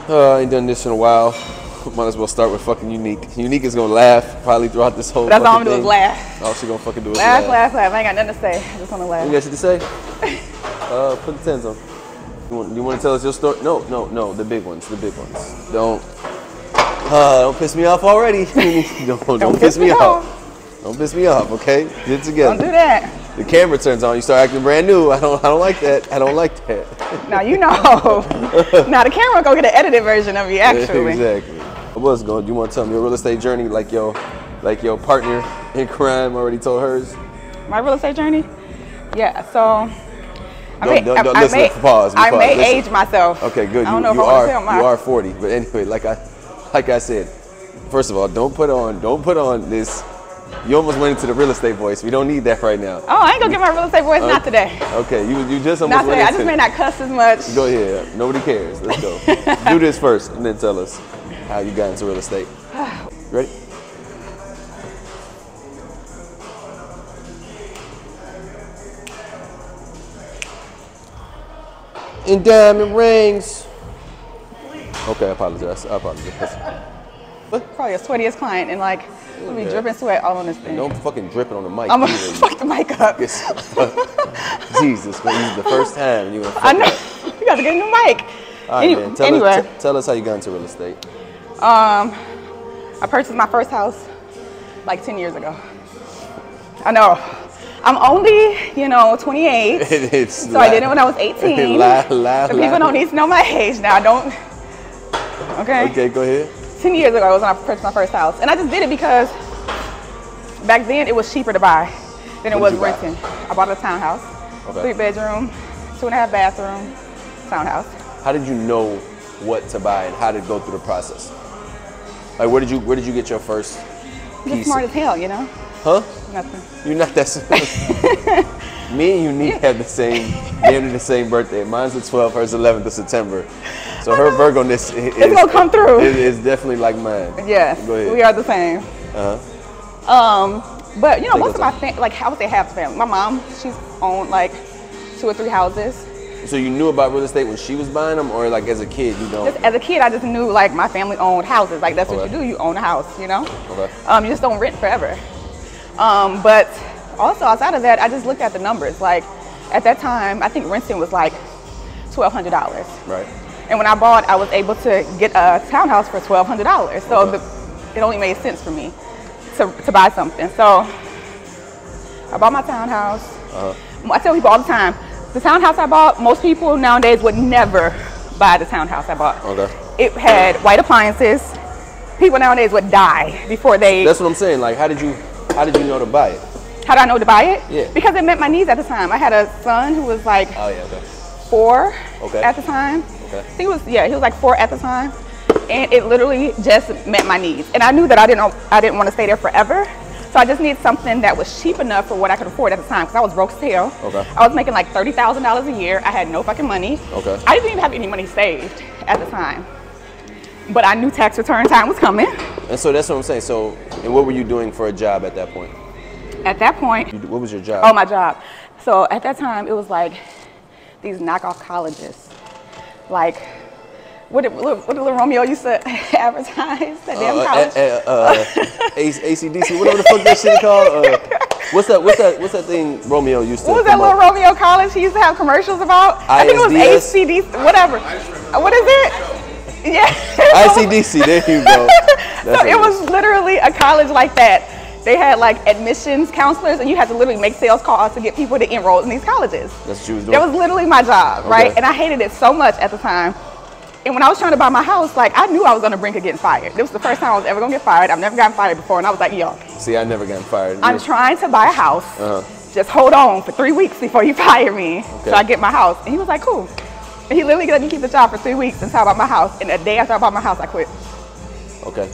I ain't done this in a while. Might as well start with fucking Eunique. Eunique is gonna laugh probably throughout this whole That's all I'm thing. gonna do is laugh. All she gonna fucking do is laugh. Laugh. I ain't got nothing to say. I just wanna laugh. You got shit to say? Put the tens on. You want to tell us your story? No, the big ones. Don't piss me off already. don't piss me off. Don't piss me off, okay? Get it together. Don't do that. The camera turns on, you start acting brand new. I don't like that. I don't like that. Now you know. Now the camera gonna get an edited version of you, actually. Exactly. What's going? You want to tell me your real estate journey, like your partner in crime already told hers? My real estate journey? Yeah. So I may age myself. Okay, good. I don't know if I want to tell you are 40, but anyway, like I said, first of all, don't put on this. You almost went into the real estate voice. We don't need that right now. Oh, I ain't gonna get my real estate voice, not today. Okay, you just almost not today. went I just may not cuss as much. Go ahead. Nobody cares. Let's go. Do this first, and then tell us how you got into real estate. Ready? In diamond rings. Okay, I apologize. What? Probably your sweatiest client, and like, I'm be dripping sweat all on this thing. Don't fucking drip it on the mic. I'm gonna fuck the mic up. Jesus, but this is the first time you gonna fuck I know. Up. You got to get a new mic. All right, man. Tell us how you got into real estate. I purchased my first house like 10 years ago. I know. I'm only, 28. So I did it when I was 18. The people don't need to know my age now. Don't. Okay. Okay, go ahead. 10 years ago was when I purchased my first house. And I just did it because back then it was cheaper to buy than it was renting. I bought a townhouse, 3-bedroom, 2.5 bathroom townhouse. How did you know what to buy and how did it go through the process? Like where did you get your first piece? You're smart as hell, Huh? Nothing. You're not that smart. Me and Eunique have the same birthday. Mine's the 12th, hers 11th of September. So her Virgo-ness is gonna come through. It's definitely like mine. Yes, we are the same. But most of my family, like I would say half the family. My mom, she's owned like 2 or 3 houses. So you knew about real estate when she was buying them, or like as a kid, you don't? Just as a kid, I just knew like my family owned houses. Like that's what you do. You own a house, Okay. You just don't rent forever. But also outside of that, I just looked at the numbers. Like at that time, I think renting was like $1,200. Right. And when I bought, I was able to get a townhouse for $1,200. So it only made sense for me to buy something. So I bought my townhouse. I tell people all the time, the townhouse I bought, most people nowadays would never buy the townhouse I bought. It had white appliances. People nowadays would die before they... That's what I'm saying. Like, how did you know to buy it? How did I know to buy it? Yeah. Because it met my needs at the time. I had a son who was like 4 at the time. He was like 4 at the time, and it literally just met my needs. And I knew that I didn't want to stay there forever, so I just needed something that was cheap enough for what I could afford at the time, because I was broke as hell. I was making like $30,000 a year. I had no fucking money. I didn't even have any money saved at the time, but I knew tax return time was coming. And so that's what I'm saying. So, and what were you doing for a job at that point? At that point, what was your job? Oh, my job. So at that time, it was like these knockoff colleges. Like, what did Little Romeo used to advertise? That damn college? ACDC, whatever the fuck that shit called. What's that thing Romeo used to? What was that Little Romeo college he used to have commercials about? I think it was ACDC, whatever. What is it? Yeah. ICDC, there you go. So it was literally a college like that. They had like admissions counselors, and you had to literally make sales calls to get people to enroll in these colleges. That's what you was doing? That was literally my job, right? And I hated it so much at the time. And when I was trying to buy my house, like I knew I was on the brink of getting fired. This was the first time I was ever gonna get fired. I've never gotten fired before, and I was like, yo. See, I never gotten fired. I'm trying to buy a house. Just hold on for 3 weeks before you fire me, so I get my house. And he was like, cool. And he literally let me keep the job for 3 weeks until I bought my house. And a day after I bought my house, I quit. Okay.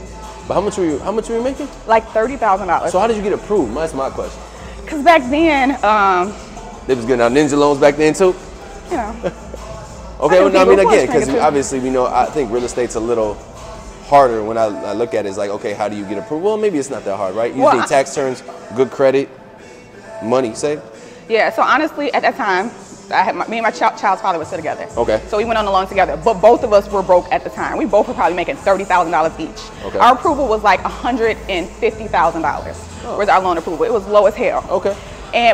But how much were you making? Like $30,000. So how did you get approved? That's my question. Because back then, they was getting out ninja loans back then too? Okay, well, I mean, again, because obviously we know, I think real estate's a little harder when I look at it. It's like, okay, how do you get approved? Well, maybe it's not that hard, right? You think tax returns, good credit, money saved? Yeah, so honestly, at that time, Me and my child's father were still together. Okay. So we went on the loan together, but both of us were broke at the time. We both were probably making $30,000 each. Okay. Our approval was like $150,000 was our loan approval. It was low as hell. Okay.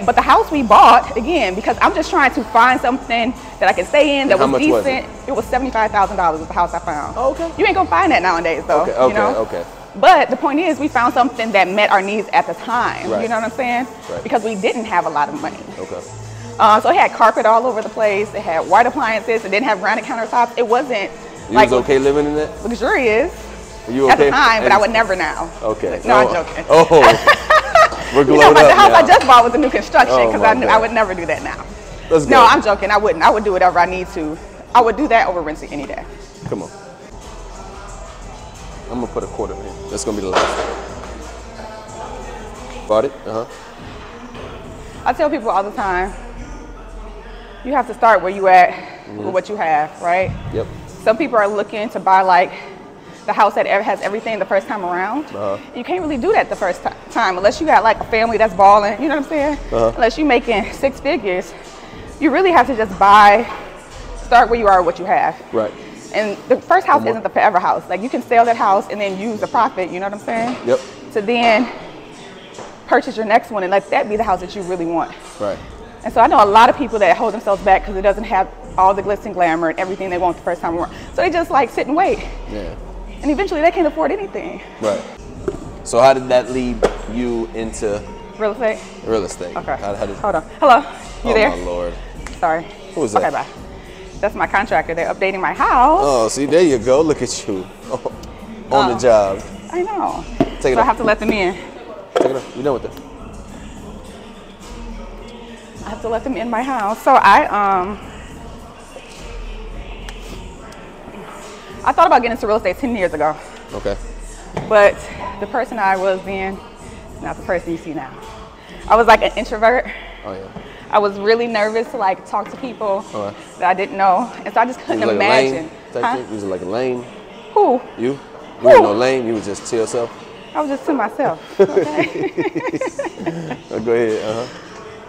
But the house we bought, again, because I'm just trying to find something that I can stay in that was decent. It was $75,000 was the house I found. Oh, okay. You ain't gonna find that nowadays though. Okay, you know? Okay. But the point is, we found something that met our needs at the time. Right. You know what I'm saying? Right. Because we didn't have a lot of money. Okay. So it had carpet all over the place. It had white appliances. It didn't have granite countertops. It wasn't You was okay living in that? Luxurious. You okay? At the time, but I would never now. Okay. No, I'm joking. Oh. We're glowed up the house now. I just bought was a new construction because I God. would never do that now. Let's go. No, I'm joking. I wouldn't. I would do whatever I need to. I would do that over renting any day. Come on. I'm gonna put a quarter in. That's gonna be the last. Bought it? I tell people all the time, you have to start where you at with what you have, right? Yep. Some people are looking to buy like the house that has everything the first time around. You can't really do that the first time unless you got like a family that's balling, you know what I'm saying? Unless you're making 6 figures, you really have to just start where you are with what you have. Right. And the first house isn't the forever house. Like you can sell that house and then use the profit, you know what I'm saying? Yep. To then purchase your next one and let that be the house that you really want. Right. And so I know a lot of people that hold themselves back because it doesn't have all the glitz and glamour and everything they want the first time around. So they just like sit and wait. Yeah. And eventually they can't afford anything. Right. So how did that lead you into real estate? Real estate. Okay. How did... Hold on. Hello. You there? Oh my Lord. Sorry. Who is that? Okay, bye. That's my contractor. They're updating my house. Oh, see, there you go. Look at you. On the job. I know. Take it I have to let them in. Take it off. You're done with that. I have to let them in my house. So I thought about getting into real estate 10 years ago. Okay. But the person I was then is not the person you see now. I was like an introvert. Oh yeah. I was really nervous to like talk to people that I didn't know, and so I just couldn't like imagine. You was like a lame. Who? You? You weren't no lame. You was just to yourself. I was just to myself. Okay. Go ahead.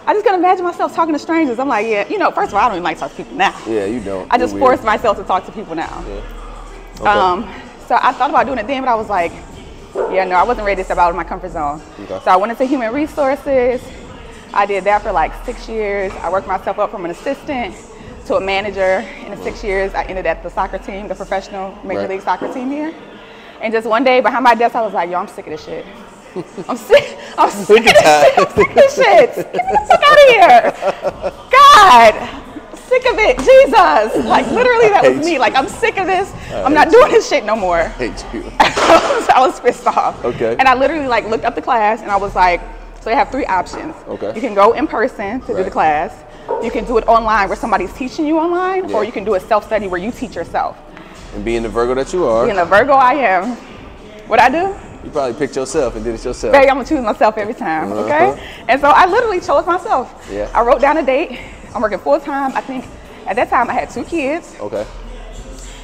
I just couldn't imagine myself talking to strangers. I'm like, yeah, you know, first of all, I don't even like to talk to people now. Yeah, you don't. I just forced myself to talk to people now. Yeah. Okay. So I thought about doing it then, but I was like, yeah, no, I wasn't ready to step out of my comfort zone. Okay. So I went into human resources. I did that for like 6 years. I worked myself up from an assistant to a manager. In the 6 years, I ended at the soccer team, the professional Major League Soccer team here. And just one day behind my desk, I was like, yo, I'm sick of this shit. I'm sick of this shit. Get me the fuck out of here. God, sick of it. Jesus. Like literally that was me. Like I'm sick of this. I'm not doing this shit no more. I hate you. I was pissed off. Okay. And I literally like looked up the class and I was like, so they have 3 options. Okay. You can go in person to do the class. You can do it online where somebody's teaching you online, or you can do a self-study where you teach yourself. And being the Virgo that you are. Being the Virgo I am. What I do? You probably picked yourself and did it yourself. Baby, I'm gonna choose myself every time, okay? And so I literally chose myself. Yeah. I wrote down a date. I'm working full time. I think at that time I had 2 kids. Okay.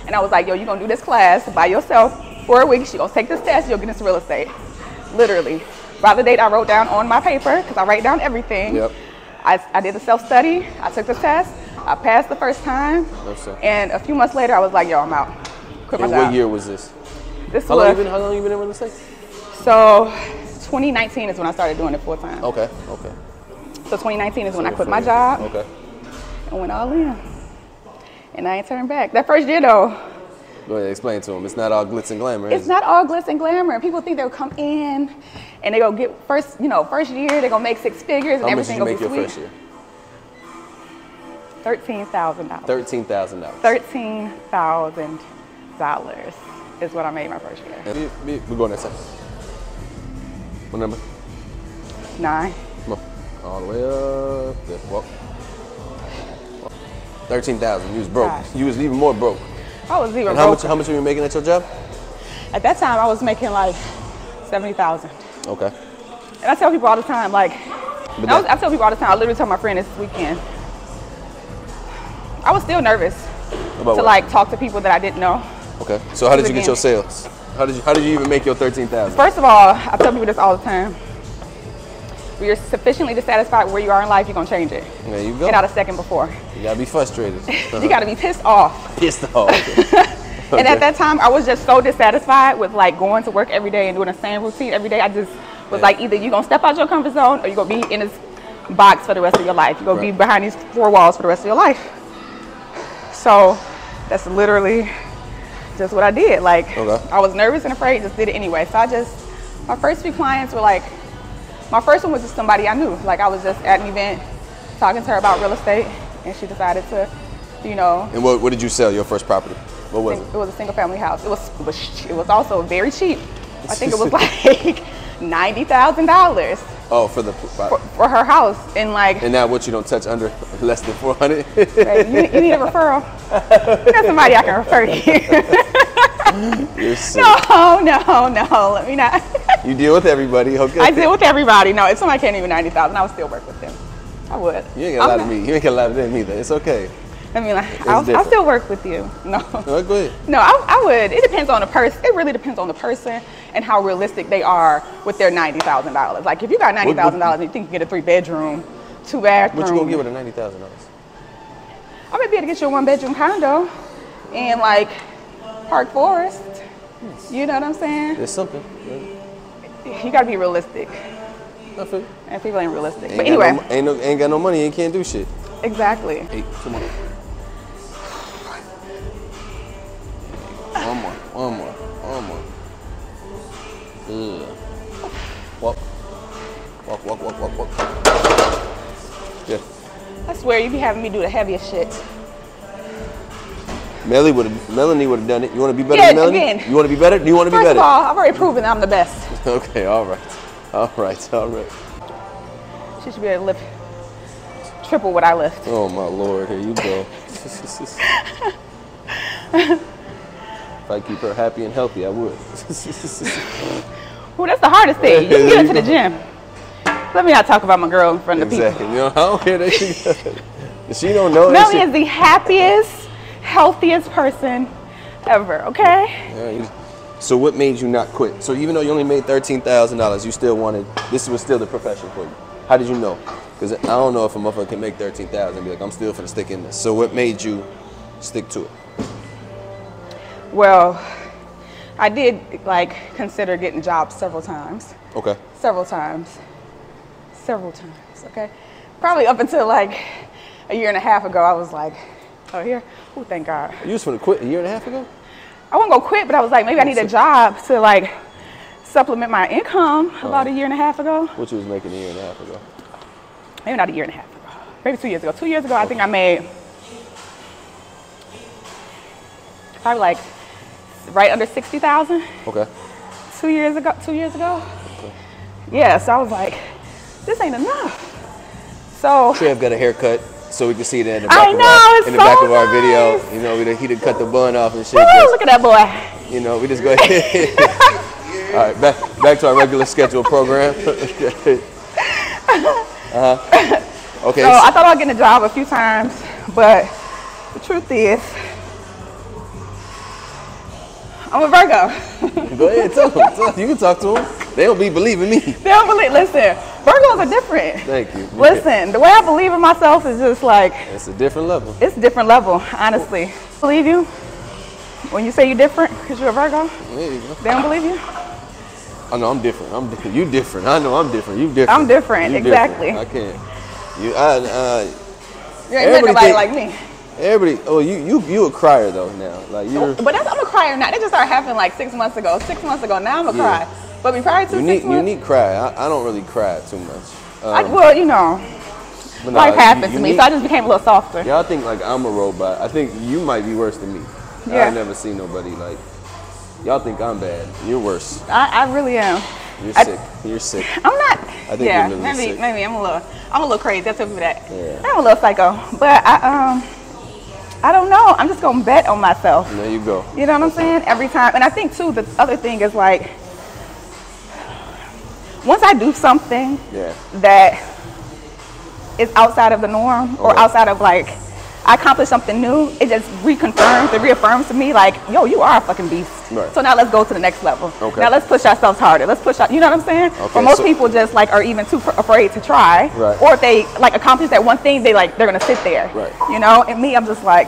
And I was like, yo, you're gonna do this class by yourself for a week. You're gonna take this test, you'll get into real estate. Literally. By the date I wrote down on my paper, because I write down everything. Yep. I did the self-study, I took the test, I passed the first time, and a few months later I was like, yo, I'm out. Quit my job. What year was this? How long you been in real estate? So 2019 is when I started doing it full time. Okay. So 2019 is when I quit my job. Okay. And went all in. And I ain't turned back. That first year though. Go ahead, explain to them. It's not all glitz and glamour. It's not all glitz and glamour. People think they'll come in and they go get first year, they're gonna make 6 figures and everything gonna be sweet. How much did you make your first year? $13,000. $13,000. $13,000 is what I made my first year. We're going that side. What number? 9. Come on. All the way up. There. Walk. 13,000. You was broke. Gosh. You was even more broke. I was even broke. How much were you making at your job? At that time, I was making like 70,000. Okay. And I tell people all the time, like, I tell people all the time, I literally tell my friend this weekend, I was still nervous to like talk to people that I didn't know. Okay. So how did you get your sales? How did you even make your 13,000? First of all, I tell people this all the time. when you're sufficiently dissatisfied where you are in life, you're gonna change it. There you go. And not a second before. You gotta be frustrated. You gotta be pissed off. Pissed off. Okay. And at that time, I was just so dissatisfied with like going to work every day and doing the same routine every day. I just was like, either you're gonna step out your comfort zone or you're gonna be in this box for the rest of your life. You're gonna be behind these four walls for the rest of your life. So that's literally just what I did. Like, I was nervous and afraid, just did it anyway. So my first few clients were like, my first one was just somebody I knew. Like, I was just at an event talking to her about real estate, and she decided to, you know. And what did you sell, your first property? What was it? It was a single family house. It was also very cheap. I think it was like $90,000. Oh, for her house. And like. And now what, you don't touch under less than 400? Right, you need a referral. You got somebody I can refer to. You're sick. No, let me not. You deal with everybody, okay? I deal with everybody. No, if somebody can't even 90,000, I would still work with them. I would. You ain't got a lot of me. You ain't got a lot of them either. It's okay. I mean, I'll still work with you. No. No, go ahead. No, I would. It depends on the person. It really depends on the person and how realistic they are with their $90,000. Like, if you got $90,000 and you think you get a 3-bedroom, 2-bathroom. What you gonna get with a $90,000? I might be able to get you a 1-bedroom condo in like Park Forest. You know what I'm saying? There's something. Yeah. You gotta be realistic. Nothing. And people ain't realistic. But anyway. Ain't got no money, you can't do shit. Exactly. Hey, come on. One more. Walk. Yeah. I swear you be having me do the heaviest shit. Melanie would have done it. You want to be better than Melanie? Again. You want to be better? Do you want to be better? First of all, I've already proven that I'm the best. Okay, all right. She should be able to lift triple what I lift. Oh my Lord, here you go. If I keep her happy and healthy, I would. Well, that's the hardest thing. You can get her to the gym. Let me not talk about my girl in front of people. Exactly. You know, I don't care that she don't know. Melanie is the happiest, healthiest person ever, okay? Yeah, so what made you not quit? So even though you only made $13,000, you still wanted, this was still the profession for you. How did you know? Because I don't know if a motherfucker can make $13,000 and be like, I'm still finna stick in this. So what made you stick to it? Well, I did like consider getting jobs several times. Okay. Several times, okay? Probably up until like a year and a half ago, I was like, oh, here? Oh, thank God. You was finna quit a year and a half ago? I wasn't gonna quit, but I was like, maybe I need a job to like supplement my income about a year and a half ago. What you was making a year and a half ago? Maybe not a year and a half ago. Maybe 2 years ago. 2 years ago, I think I made probably like right under 60,000. Okay. 2 years ago. Okay. Yeah, so I was like, this ain't enough. So Trev got a haircut, so we can see that in the back of our video. You know, he done cut the bun off and shit. Woo, look at that boy. You know, we just go ahead. All right, back to our regular scheduled program. Okay. So I thought I'd get a job a few times, but the truth is, I'm a Virgo. Go ahead, tell them. You can talk to them. They don't be believing me. They don't believe. Listen, Virgos are different. Thank you. Listen, the way I believe in myself is just like. It's a different level. It's a different level, honestly. Believe you when you say you're different because you're a Virgo? There you go. They don't believe you? I know I'm different. You different. I know I'm different. You different. I'm different. Exactly. I can't. You ain't nobody like me. Everybody. Oh, you a crier though now. Like you're. But I'm a crier now. That just started happening like 6 months ago. 6 months ago. Now I'm a cry. But prior to 6 months. Unique cry. I don't really cry too much. Well, you know, life happened to me, so I just became a little softer. Y'all think like I'm a robot. I think you might be worse than me. Yeah. I've never seen nobody like. Y'all think I'm bad. You're worse. I really am. You're sick. You're sick. I'm not. I think you're really sick. Maybe I'm a little crazy. That's what that. Yeah. I'm a little psycho, but I don't know. I'm just gonna bet on myself. There you go. You know what I'm saying? Every time, and I think too. The other thing is like, once I do something that is outside of the norm or outside of like, I accomplished something new, it just reaffirms to me like, yo, you are a fucking beast. Right. So now let's go to the next level. Okay. Now let's push ourselves harder. Let's push out, you know what I'm saying? Okay, but most people just like are even too afraid to try. Right. Or if they like accomplish that one thing, they're gonna sit there. Right. You know, and me, I'm just like,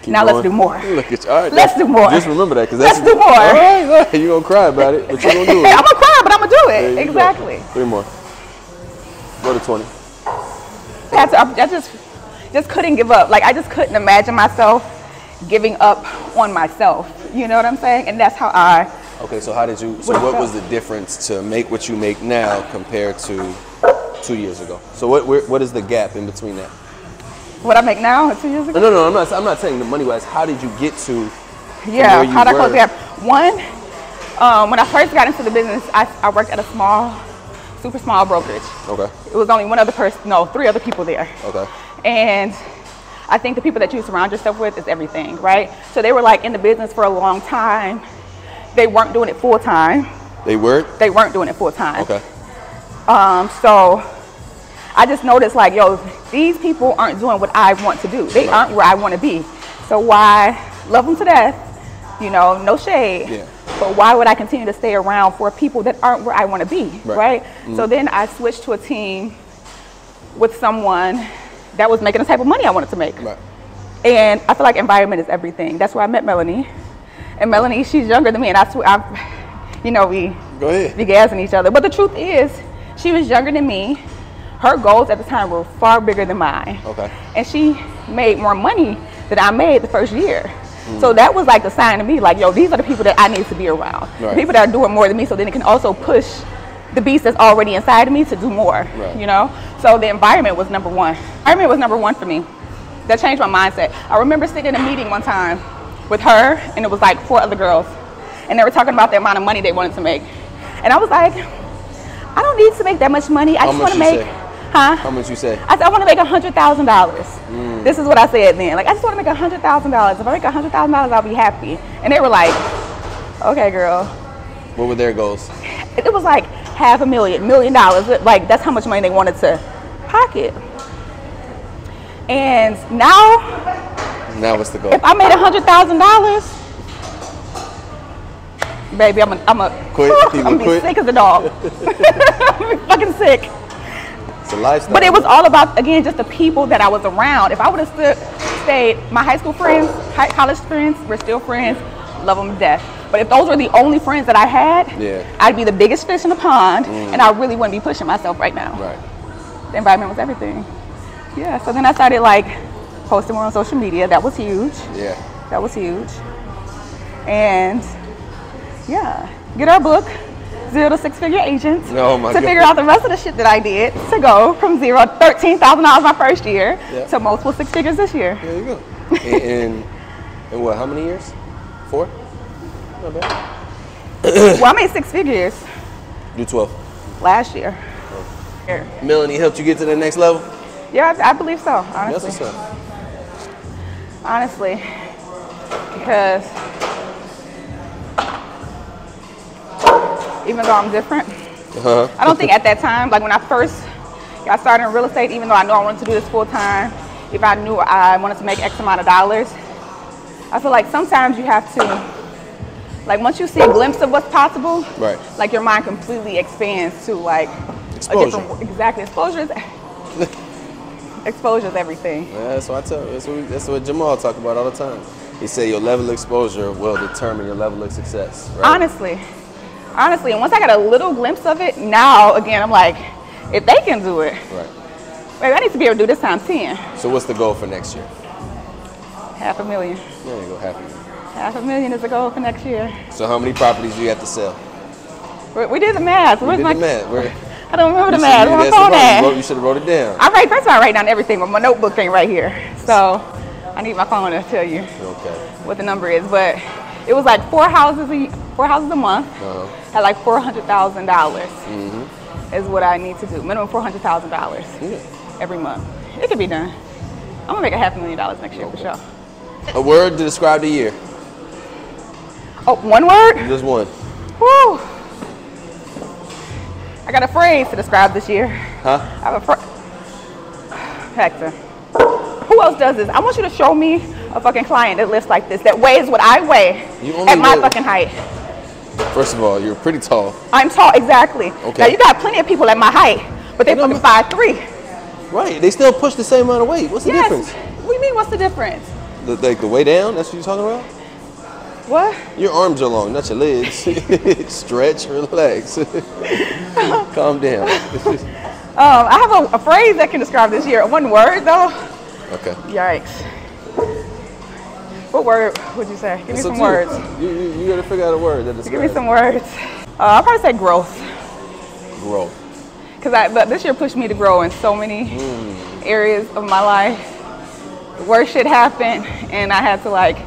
now let's do more. Look at you. All right, let's do more. Just remember that, because let's do more. All right, you're gonna cry about it, but you're gonna do it. I'm gonna cry, but I'm gonna do it. Exactly. Go. 3 more. Go to 20. I just couldn't give up. Like I just couldn't imagine myself giving up on myself. You know what I'm saying? And that's how I. Okay, so how did you? So what was the difference to make what you make now compared to 2 years ago? So what is the gap in between that? What I make now or 2 years ago? No. I'm not saying the money wise. How did you get to? Yeah, how did I close the gap? One, when I first got into the business, I worked at a super small brokerage. Okay. It was only one other person, no, 3 other people there. Okay. And I think the people that you surround yourself with is everything, right? So they were like in the business for a long time. They weren't doing it full time. They weren't? They weren't doing it full time. Okay. So I just noticed like, yo, these people aren't doing what I want to do. They aren't where I want to be. So why love them to death? You know, no shade. Yeah. But why would I continue to stay around for people that aren't where I want to be, right? Mm-hmm. So then I switched to a team with someone that was making the type of money I wanted to make. Right. And I feel like environment is everything. That's where I met Melanie. And Melanie, she's younger than me, and we be gassing each other. But the truth is, she was younger than me. Her goals at the time were far bigger than mine. Okay. And she made more money than I made the first year. So that was like a sign to me, like, yo, these are the people that I need to be around. Right. People that are doing more than me, so then it can also push the beast that's already inside of me to do more, you know? So the environment was number one. Environment was number one for me. That changed my mindset. I remember sitting in a meeting one time with her, and it was like 4 other girls, and they were talking about the amount of money they wanted to make. And I was like, I don't need to make that much money. I just want to make, How much you say? I said, I want to make $100,000. This is what I said then. Like, I just want to make $100,000. If I make $100,000, I'll be happy. And they were like, okay, girl. What were their goals? It was like $500,000, $1 million. Like, that's how much money they wanted to pocket. And now what's the goal? If I made $100,000, baby, I'm gonna be sick as a dog. I'm gonna be fucking sick. It's a lifestyle. But it was all about, again, just the people that I was around. If I would have stayed, my high school friends, college friends, we're still friends, love them to death. But if those were the only friends that I had, I'd be the biggest fish in the pond, and I really wouldn't be pushing myself right now. Right. The environment was everything. Yeah, so then I started like posting more on social media. That was huge. Yeah. That was huge. And yeah, get our book, 0 to 6 Figure Agents, to figure out the rest of the shit that I did to go from $13,000 my first year to multiple 6 figures this year. There you go. in what, how many years? 4? Not bad. Well, I made 6 figures. Do 12. Last year. Melanie helped you get to the next level? Yeah, I believe so, honestly. That's what's up. Honestly, because even though I'm different, I don't think at that time, like when I first got started in real estate, even though I knew I wanted to do this full time, if I knew I wanted to make X amount of dollars, I feel like sometimes you have to, like once you see a glimpse of what's possible, like your mind completely expands to like exposure. Exposure is exposure is everything. Yeah, that's what I tell you. That's what Jamal talk about all the time. He said your level of exposure will determine your level of success. Right? Honestly, and once I got a little glimpse of it, now again I'm like, if they can do it, maybe I need to be able to do this times 10. So what's the goal for next year? $500,000. There you go, $500,000 is the goal for next year. So how many properties do you have to sell? We did the math. We did the math. I don't remember the math. Where's my phone at? You should have wrote it down. First of all, I write down everything, but my notebook ain't right here. So I need my phone to tell you what the number is. But it was like 4 houses a month at like $400,000 is what I need to do. Minimum $400,000 every month. It could be done. I'm gonna make $500,000 next year for sure. A word to describe the year. Oh, one word? Just one. Woo! I got a phrase to describe this year. Huh? I have a Hector. Who else does this? I want you to show me a fucking client that lifts like this, that weighs what I weigh at my fucking height. First of all, you're pretty tall. I'm tall, exactly. Okay. Now you got plenty of people at my height, but they fucking 5'3". Right, they still push the same amount of weight. What's the difference? What do you mean, what's the difference? Like the way down, that's what you're talking about? What? Your arms are long, not your legs. Stretch, relax. Calm down. I have a phrase that can describe this here. One word, though. Okay. Yikes. What word would you say? Give me some words. You got to figure out a word that describes. Give me some words. I'll probably say growth. Growth. Because this year pushed me to grow in so many areas of my life. The worst shit happened, and I had to like.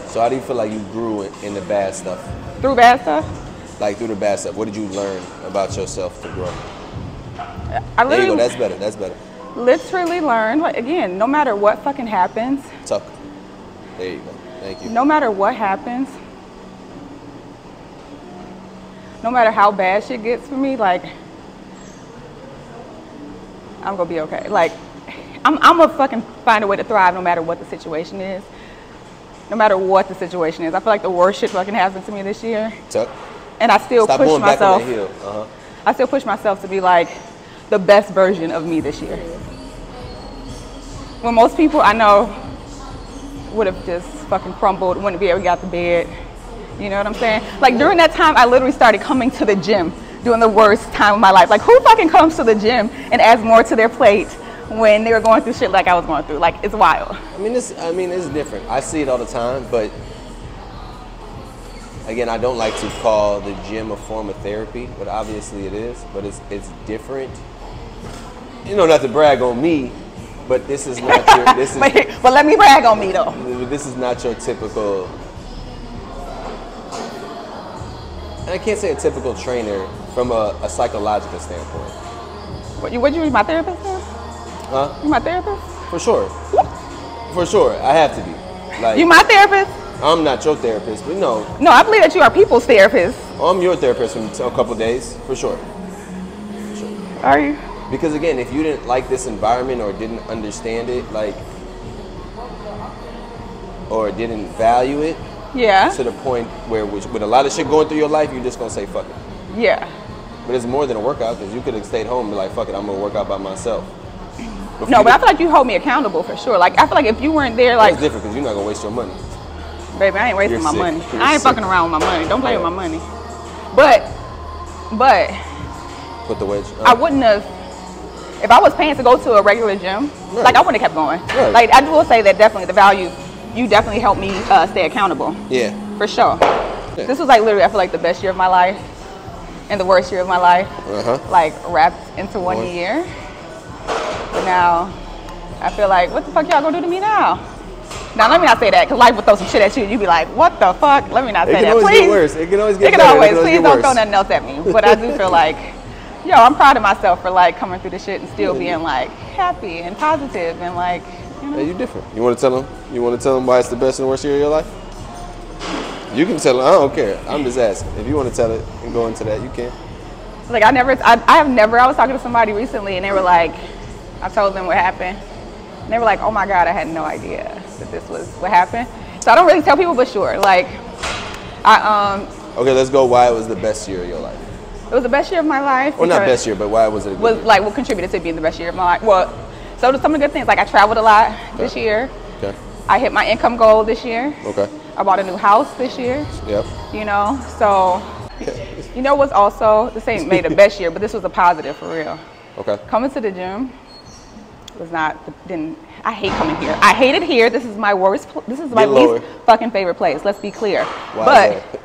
So how do you feel like you grew in the bad stuff? Through bad stuff? Like through the bad stuff. What did you learn about yourself to grow? There you go. That's better. That's better. Literally learned, like, again, no matter what fucking happens. Tuck. There you go. Thank you. No matter what happens, no matter how bad shit gets for me, like, I'm gonna be okay. Like, I'm gonna fucking find a way to thrive no matter what the situation is. No matter what the situation is. I feel like the worst shit fucking happened to me this year. Tuck. And I still Stop push going myself. Back on that hill. I still push myself to be like the best version of me this year. When most people I know would have just fucking crumbled, wouldn't be able to get out the bed. You know what I'm saying? Like during that time, I literally started coming to the gym during the worst time of my life. Like who fucking comes to the gym and adds more to their plate when they were going through shit like I was going through? Like it's wild. I mean, it's different. I see it all the time, but again, I don't like to call the gym a form of therapy, but obviously it is. But it's different. You know, not to brag on me, but this is not your. This is, but let me brag on me though. This is not your typical. And I can't say a typical trainer from a psychological standpoint. What you read my therapist now? Huh? You my therapist? For sure. For sure, I have to be. Like you my therapist? I'm not your therapist, but no. No, I believe that you are people's therapist. I'm your therapist in a couple days, for sure. For sure. Are you? Because again, if you didn't like this environment or didn't understand it, like, or didn't value it, yeah, to the point where with a lot of shit going through your life, you're just gonna say fuck it. Yeah. But it's more than a workout, because you could have stayed home and be like, fuck it, I'm gonna work out by myself. No, but I feel like you hold me accountable for sure. Like I feel like if you weren't there, like it's different because you're not gonna waste your money. Baby, I ain't wasting my money. I ain't fucking around with my money. Don't play with my money. But put the wedge. I wouldn't have. If I was paying to go to a regular gym, like I wouldn't have kept going. Right. Like I will say that definitely the value, you definitely helped me stay accountable. Yeah. For sure. Yeah. This was like literally, I feel like the best year of my life and the worst year of my life, like wrapped into one year. But now, I feel like, what the fuck y'all gonna do to me now? Now let me not say that, because life will throw some shit at you and you be like, what the fuck? Let me not say that. It can always get worse. It can always get better. Please don't throw nothing else at me. But I do feel like, yo, I'm proud of myself for like coming through the shit and still being like happy and positive and like, you know. Hey, you different. You want to tell them? You want to tell them why it's the best and worst year of your life? You can tell them. I don't care. I'm just asking. If you want to tell it and go into that, you can. Like I was talking to somebody recently and they were like, I told them what happened. And they were like, oh my God, I had no idea that this was what happened. So I don't really tell people, but sure. Like, okay, let's go why it was the best year of your life. It was the best year of my life. Well, not best year, but why was it a good year? Like what contributed to being the best year of my life? Well, so some of the good things, like I traveled a lot this year. Okay. I hit my income goal this year. Okay. I bought a new house this year. Yep. You know, so, you know what's also, this ain't made the best year, but this was a positive for real. Okay. Coming to the gym was not, I hate coming here. I hate it here. This is my worst, this is my least fucking favorite place. Let's be clear. Why but,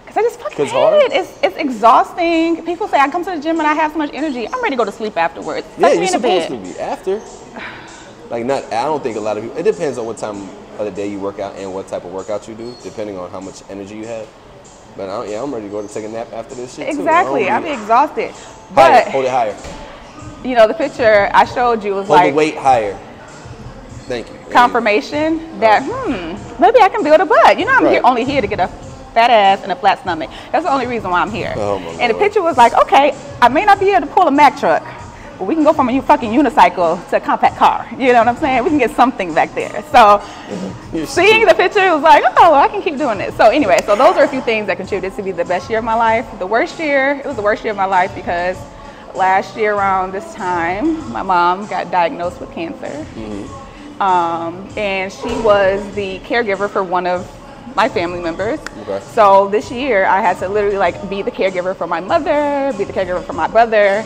because I just fucking hate it. It's exhausting. People say I come to the gym and I have so much energy. I'm ready to go to sleep afterwards. Yeah, you're supposed to be after. Like I don't think a lot of people, it depends on what time of the day you work out and what type of workout you do, depending on how much energy you have. But I'm ready to go to take a nap after this shit too. Exactly, I'll be exhausted. But hold it higher. You know, the picture I showed you was hold like, the weight higher. Thank you. Confirmation that, maybe I can build a butt. You know, I'm only here to get a fat ass and a flat stomach. That's the only reason why I'm here. Oh my and the picture was like, okay, I may not be able to pull a Mack truck, we can go from a fucking unicycle to a compact car. You know what I'm saying? We can get something back there. So seeing the picture, it was like, oh, I can keep doing this. So anyway, so those are a few things that contributed to be the best year of my life. The worst year, it was the worst year of my life because last year around this time, my mom got diagnosed with cancer. And she was the caregiver for one of my family members. Okay. So this year I had to literally like be the caregiver for my mother, be the caregiver for my brother,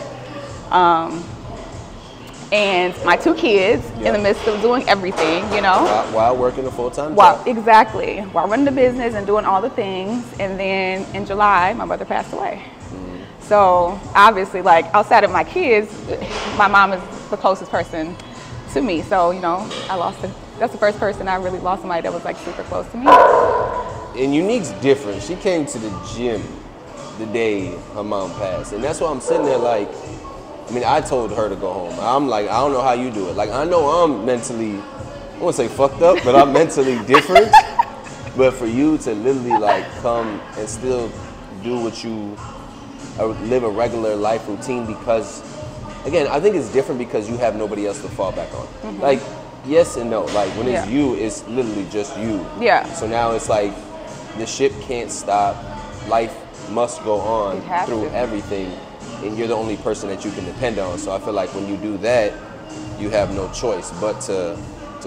and my 2 kids in the midst of doing everything, you know. While working a full-time job. Exactly. While running the business and doing all the things. And then in July, my mother passed away. So obviously, like outside of my kids, my mom is the closest person to me. So, you know, that's the first person I really lost, somebody that was like super close to me. And Eunique's different. She came to the gym the day her mom passed. And that's why I'm sitting there like, I mean, I told her to go home. I'm like, I don't know how you do it. Like, I know I'm mentally, I won't say fucked up, but I'm mentally different. But for you to literally like come and still do what you, live a regular life routine because, again, I think it's different because you have nobody else to fall back on. Like, yes and no. Like, when it's you, it's literally just you. Yeah. So now it's like, the ship can't stop. Life must go on through everything. And you're the only person that you can depend on. So I feel like when you do that, you have no choice but to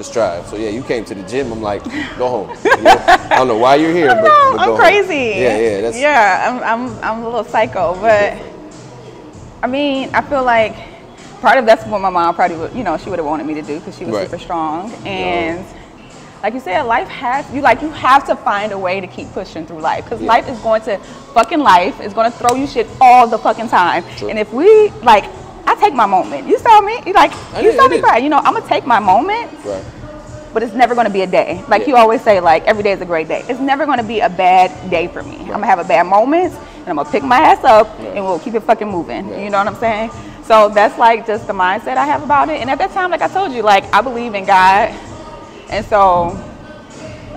strive. So yeah, you came to the gym. I'm like, go home. You know? I don't know why you're here, but I'm crazy. Home. I'm a little psycho, but I mean, I feel like part of that's what my mom probably would, you know, she would have wanted me to do because she was super strong. And like you said, life you have to find a way to keep pushing through life because life is going to throw you shit all the fucking time. True. And if we I take my moment. You saw me, you saw me cry. You know, I'm gonna take my moment, but it's never gonna be a day. Like you always say, like every day is a great day. It's never gonna be a bad day for me. I'm gonna have a bad moment, and I'm gonna pick my ass up, and we'll keep it fucking moving. You know what I'm saying? So that's like just the mindset I have about it. And at that time, like I told you, like I believe in God, and so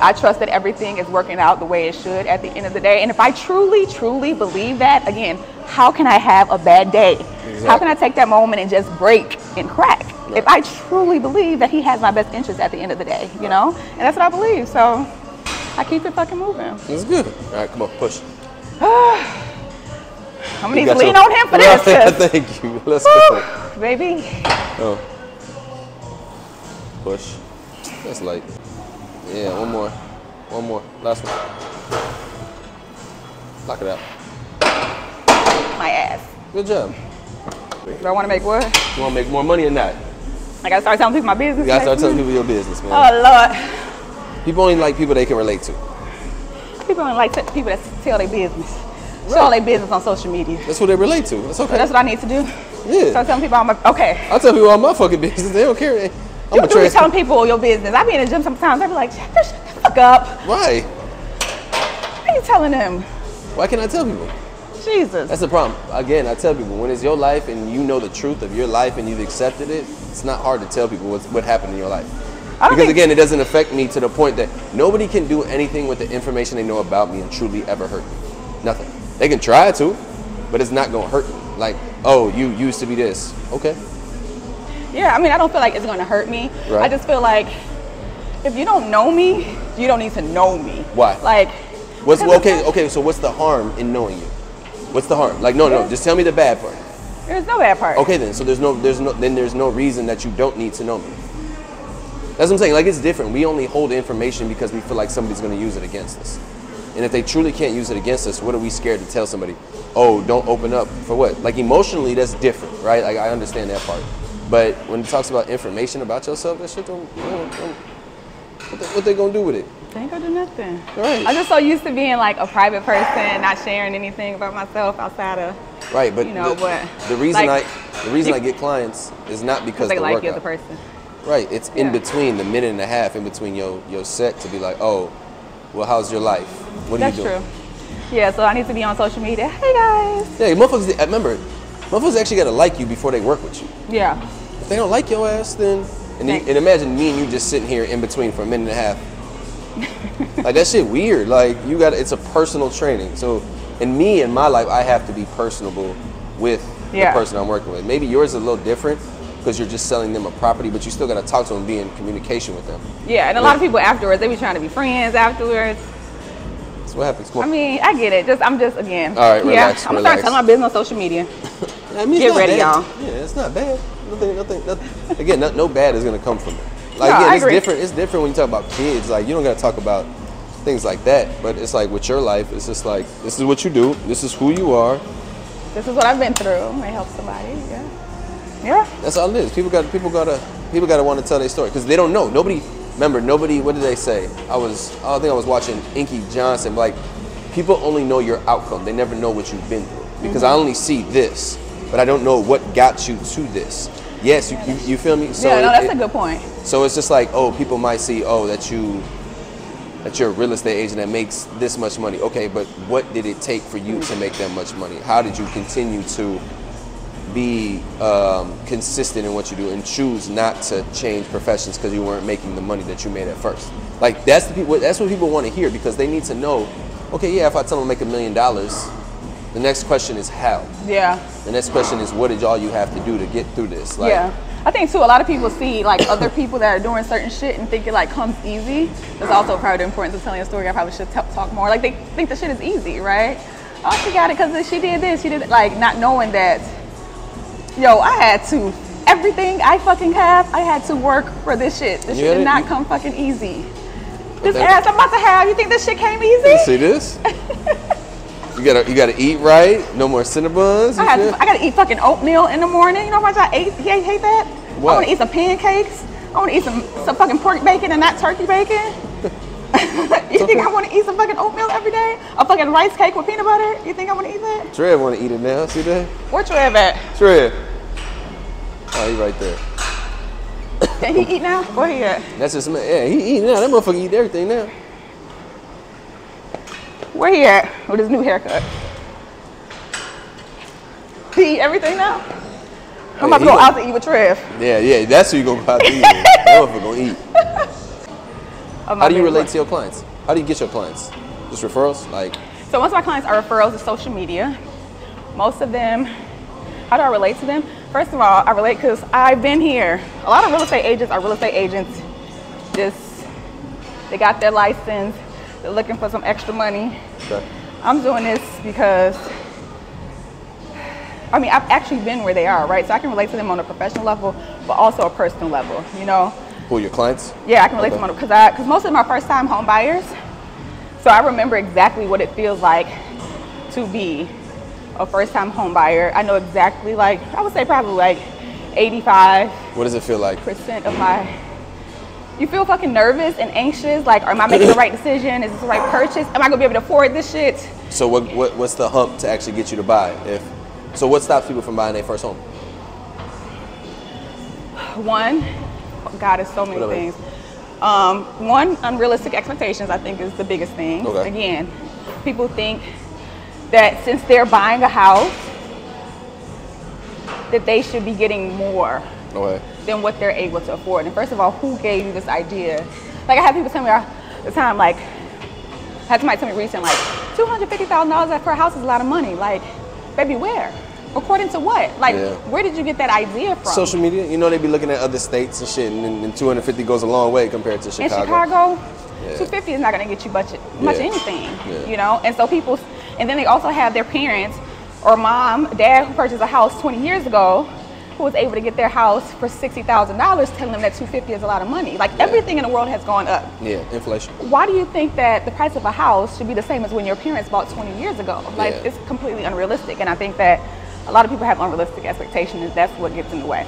I trust that everything is working out the way it should at the end of the day. And if I truly, truly believe that, again, how can I have a bad day? Exactly. How can I take that moment and just break and crack? If I truly believe that he has my best interest at the end of the day, you know? And that's what I believe, so I keep it fucking moving. That's good. All right, come on, push. I'm gonna need to lean on him for this. Thank you. Let's go. Baby. Oh. Push. That's light. Yeah, one more. One more. Last one. Lock it out. My ass. Good job. Do I want to make what? You want to make more money or not? I got to start telling people my business? You got to start telling people your business, man. Oh, Lord. People only like people they can relate to. People only like people that tell their business. Show all their business on social media. That's what they relate to. That's okay. So that's what I need to do? Yeah. Start telling people all my, okay. I tell people all my fucking business. They don't care. You do be telling people your business. I be in the gym sometimes. I be like, shut the fuck up. Why? Why are you telling them? Why can't I tell people? Jesus. That's the problem. Again, I tell people, when it's your life and you know the truth of your life and you've accepted it, it's not hard to tell people what happened in your life. Because again, it doesn't affect me to the point that nobody can do anything with the information they know about me and truly ever hurt me. Nothing. They can try to, but it's not gonna hurt me. Like, oh, you used to be this. Okay. Yeah, I mean, I don't feel like it's gonna hurt me. Right. I just feel like if you don't know me, you don't need to know me. Why? Like, okay, so what's the harm in knowing you? What's the harm? Like, no, just tell me the bad part. There's no bad part. Okay, then, so there's no reason that you don't need to know me. That's what I'm saying. Like, it's different. We only hold information because we feel like somebody's going to use it against us. And if they truly can't use it against us, what are we scared to tell somebody? Oh, don't open up for what? Like, emotionally, that's different, right? Like, I understand that part. But when it talks about information about yourself, that shit what they gonna do with it? They ain't gonna do nothing. Right. I'm just so used to being like a private person, not sharing anything about myself outside of. Right, but you know the reason like, I get clients is not because they the like workout. You as a person. Right, it's in between the minute and a half in between your set to be like, oh, well, how's your life? What are you doing? That's true. Yeah, so I need to be on social media. Hey guys. Yeah, motherfuckers actually gotta like you before they work with you. Yeah. If they don't like your ass, then and imagine me and you just sitting here in between for a minute and a half. Like, that shit weird. Like, it's a personal training. So in my life, I have to be personable with the person I'm working with. Maybe yours is a little different because you're just selling them a property, but you still got to talk to them, be in communication with them. Yeah, and a lot of people afterwards, they be trying to be friends afterwards. That's what happens. I mean, I get it. I'm just, again. All right, relax, I'm going to start telling my business on social media. I mean, get ready, y'all. Yeah, it's not bad. Nothing. Again, no bad is going to come from it. Like, no, yeah, it's different when you talk about kids. Like, you don't got to talk about things like that. But it's like with your life, it's just like, this is what you do. This is who you are. This is what I've been through. May help somebody. Yeah. That's all it is. People gotta want to tell their story because they don't know. Nobody. What did they say? I think I was watching Inky Johnson. Like, people only know your outcome. They never know what you've been through because I only see this, but I don't know what got you to this. Yes, you feel me? So that's a good point. So it's just like, people might see, that you're a real estate agent that makes this much money. Okay, but what did it take for you to make that much money? How did you continue to be consistent in what you do and choose not to change professions because you weren't making the money that you made at first? Like, that's what people want to hear because they need to know, okay, yeah, if I tell them to make $1 million, the next question is how. Yeah. The next question is what did you have to do to get through this? Like, yeah. I think too, a lot of people see like other people that are doing certain shit and think it like comes easy. That's also part of the importance of telling a story. I probably should talk more. Like, they think the shit is easy, right? Oh, she got it because she did this, she did it. Like, not knowing that, I had to, everything I fucking have, I had to work for this shit. This shit did not come fucking easy. This ass I'm about to have, you think this shit came easy? You see this? You gotta eat right. No more Cinnabons. I gotta eat fucking oatmeal in the morning. You know how much I ate? You hate that? What? I want to eat some pancakes. I want to eat some fucking pork bacon and not turkey bacon. You think I want to eat some fucking oatmeal every day? A fucking rice cake with peanut butter? You think I want to eat that? Trev want to eat it now. See that? Where Trev at? Trev. Oh, he right there. Can he eat now? Where he at? That's just he eating now. That motherfucker eat everything now. Where he at with his new haircut? He eat everything now? I'm about to go out to eat with Trev. Yeah, that's who you gonna go out to eat with. That motherfucker gonna eat. How do you relate to your clients? How do you get your clients? Just referrals? Like, so most of my clients are referrals to social media. Most of them, how do I relate to them? First of all, I relate because I've been here. A lot of real estate agents are real estate agents. They got their license. They're looking for some extra money. Okay. I'm doing this because, I've actually been where they are, right? So I can relate to them on a professional level, but also a personal level, Who are your clients? Yeah, I can relate to them because most of them are first-time home buyers. So I remember exactly what it feels like to be a first-time home buyer. I know exactly, I would say probably 85. What does it feel like? % of you feel fucking nervous and anxious. Like, am I making the right decision? Is this the right purchase? Am I gonna be able to afford this shit? So what's the hump to actually get you to buy? So what stops people from buying their first home? One, God, it's so many things. One, unrealistic expectations, I think, is the biggest thing. Okay. Again, people think that since they're buying a house, that they should be getting more than what they're able to afford. And first of all, who gave you this idea? Like, I had people tell me all the time, I had somebody tell me recently, $250,000 for a house is a lot of money. Like, baby, where? According to what? Where did you get that idea from? Social media. They be looking at other states and shit, and 250 goes a long way compared to Chicago. In Chicago, 250 is not going to get you much anything, And so people, and then they also have their parents or mom, dad who purchased a house 20 years ago, who was able to get their house for $60,000, telling them that $250 is a lot of money. Everything in the world has gone up. Yeah, inflation. Why do you think that the price of a house should be the same as when your parents bought 20 years ago? It's completely unrealistic, and I think that a lot of people have unrealistic expectations, and that's what gets in the way.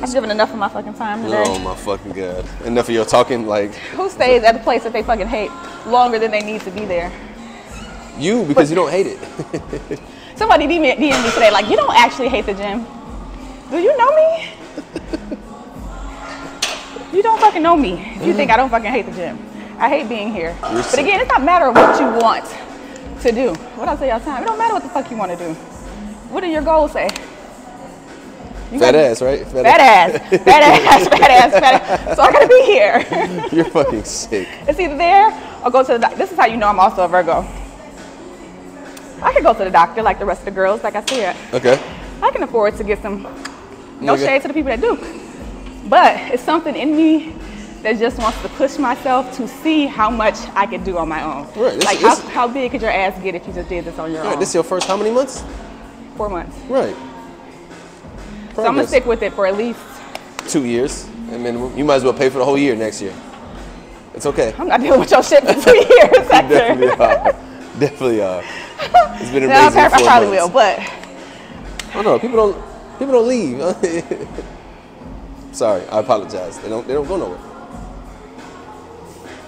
I've given enough of my fucking time today. Oh my fucking God. Enough of your talking, Who stays at the place that they fucking hate longer than they need to be there? You, because you don't hate it. Somebody DM'd me today, you don't actually hate the gym. Do you know me? You don't fucking know me if you think I don't fucking hate the gym. I hate being here. But again, it's not a matter of what you want to do. What I say all the time, it don't matter what the fuck you want to do. What do your goals say? Fat ass, right? Fat ass. So I gotta be here. You're fucking sick. It's either there or go to the doctor. This is how you know I'm also a Virgo. I could go to the doctor like the rest of the girls, like I said. Okay. I can afford to get some, no shade to the people that do. But it's something in me that just wants to push myself to see how much I could do on my own. Right. Like how big could your ass get if you just did this on your own? This is your first how many months? 4 months. Right. So I'm gonna stick with it for at least 2 years. I mean, you might as well pay for the whole year next year. It's okay. I'm not dealing with your shit for 2 years. Definitely are. Definitely are. It's been amazing. I probably will, but oh no, people don't leave. Sorry, I apologize. They don't go nowhere.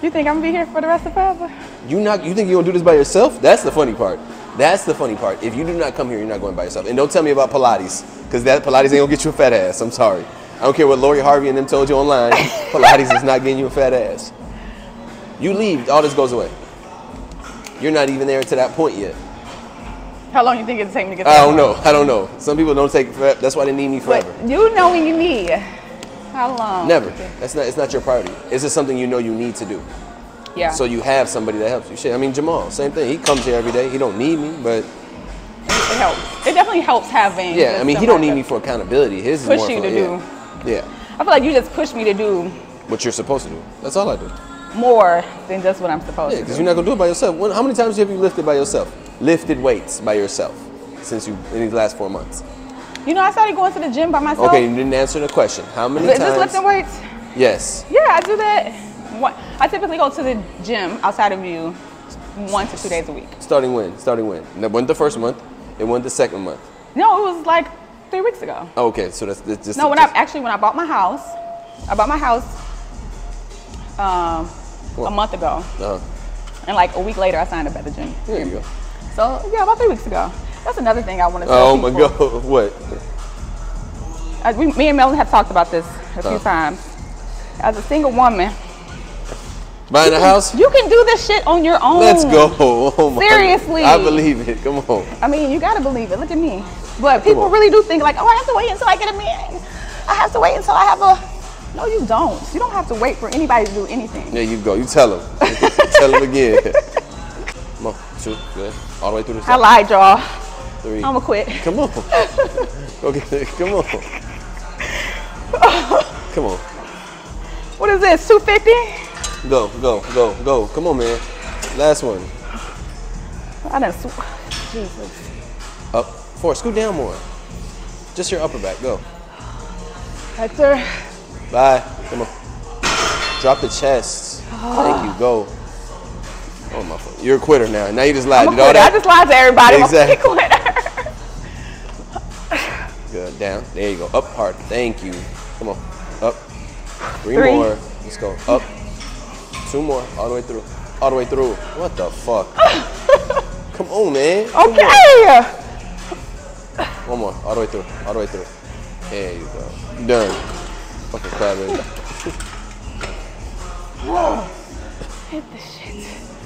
You think I'm gonna be here for the rest of forever? You think you're gonna do this by yourself? That's the funny part. That's the funny part. If you do not come here, you're not going by yourself. And don't tell me about Pilates, because that Pilates ain't gonna get you a fat ass. I'm sorry. I don't care what Lori Harvey and them told you online. Pilates is not getting you a fat ass. You leave, all this goes away. You're not even there to that point yet. How long do you think it'll take me to get there? I don't know. Some people don't take forever. That's why they need me forever. But you know when you need. How long? Never. It's not your priority. It's just something you know you need to do. Yeah. So you have somebody that helps you. Shit. I mean, Jamal, same thing. He comes here every day. He don't need me, but it helps. It definitely helps having. Yeah, I mean, he don't need me for accountability. His push is more you for, to do. Yeah. I feel like you just push me to do what you're supposed to do. That's all I do. More than just what I'm supposed to do. Yeah, because you're not gonna do it by yourself. How many times have you lifted by yourself? Lifted weights by yourself in these last 4 months? You know, I started going to the gym by myself. Okay, you didn't answer the question. How many times? Just lifting weights? Yes. Yeah, I do that. I typically go to the gym outside of you 1 to 2 days a week. Starting when? It wasn't the first month. It wasn't the second month. No, it was like 3 weeks ago. Oh, okay, so that's just. No, when I bought my house, a month ago. And like a week later, I signed up at the gym. There you go. So yeah, about 3 weeks ago. That's another thing I want to tell people. Oh my God, what? Me and Melvin have talked about this a few times. As a single woman, buying a house? You can do this shit on your own. Let's go. Oh my Seriously. God. I believe it. Come on. I mean, you gotta believe it. Look at me. But people really do think like, oh, I have to wait until I get a man. I have to wait until I have a. No, you don't. You don't have to wait for anybody to do anything. There you go. You tell them. Tell them again. Come on. 2, good. All the way through the side. I lied, y'all. 3. I'ma quit. Come on. Go get it. Come on. Come on. What is this? 250? Go. Come on, man. Last one. I done. Jesus. Up. 4. Scoot down more. Just your upper back. Go. Hector. Bye. Come on. Drop the chest. Thank you. Go. Oh my God. You're a quitter now. Now you just lied. I'm a quitter. I just lied to everybody. Exactly. I'm a quitter. Good. Down. There you go. Up hard. Thank you. Come on. Up. 3 more. Let's go. Up. 2 more. All the way through. All the way through. What the fuck? Come on, man. Okay. One more. All the way through. All the way through. There you go. Done. Fucking crab. Hit the shit.